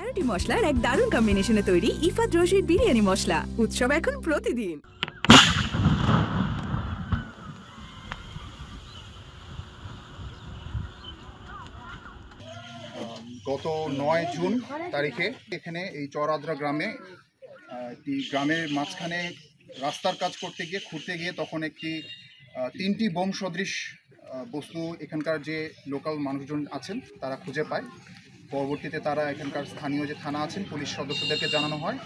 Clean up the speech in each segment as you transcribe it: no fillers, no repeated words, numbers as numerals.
11টি মশলার এক দারুণ কম্বিনেশনে তৈরি ইফাত রশিদ বিরিয়ানি মশলা। উৎসব এখন প্রতিদিন। গত 9 জুন তারিখে এখানে এই চরআদ্রা গ্রামে একটি গ্রামের মাঝখানে রাস্তার কাজ করতে গিয়ে খুঁড়তে গিয়ে তখন একটি 3টি বোম সদৃশ বস্তু এখানকার যে লোকাল মানুষজন আছেন তারা খুঁজে পায়। পরবর্তীতে তারা এখানকার স্থানীয় যে থানা আছেন পুলিশ সদস্যদেরকে জানানো হয়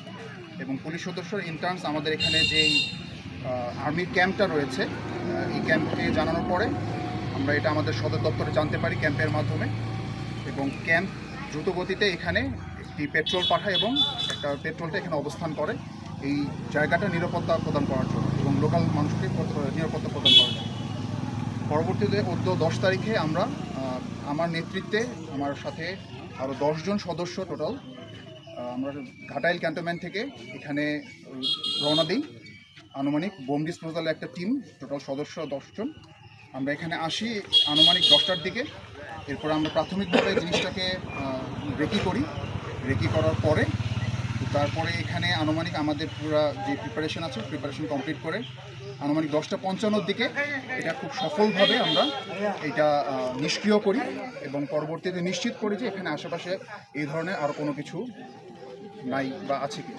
এবং পুলিশ সদস্যর ইন্টার্নস আমাদের এখানে যেই আর্মির ক্যাম্পটা রয়েছে এই ক্যাম্পকে জানানোর পরে আমরা এটা আমাদের সদর দপ্তরে জানতে পারি ক্যাম্পের মাধ্যমে, এবং ক্যাম্প দ্রুতগতিতে এখানে একটি পেট্রোল পাঠায় এবং একটা পেট্রোলটা এখানে অবস্থান করে এই জায়গাটা নিরাপত্তা প্রদান করার জন্য এবং লোকাল মানুষকে নিরাপত্তা প্রদান করার জন্য। পরবর্তীতে 10 তারিখে আমরা আমার নেতৃত্বে আমার সাথে আরও 10 জন সদস্য টোটাল আমরা ঘাটাইল ক্যান্টনমেন্ট থেকে এখানে রওনা দিই। আনুমানিক বোম ডিসপোজাল একটা টিম টোটাল সদস্য 10 জন। আমরা এখানে আসি আনুমানিক 10টার দিকে। এরপর আমরা প্রাথমিকভাবে জিনিসটাকে রেকি করি। রেকি করার পরে তারপরে এখানে আনুমানিক আমাদের পুরো যে প্রিপারেশন কমপ্লিট করে আনুমানিক 10:55 দিকে এটা খুব সফলভাবে আমরা এটা নিষ্ক্রিয় করি এবং পরবর্তীতে নিশ্চিত করি যে এখানে আশেপাশে এই ধরনের আরও কোনো কিছু নাই বা আছে কি।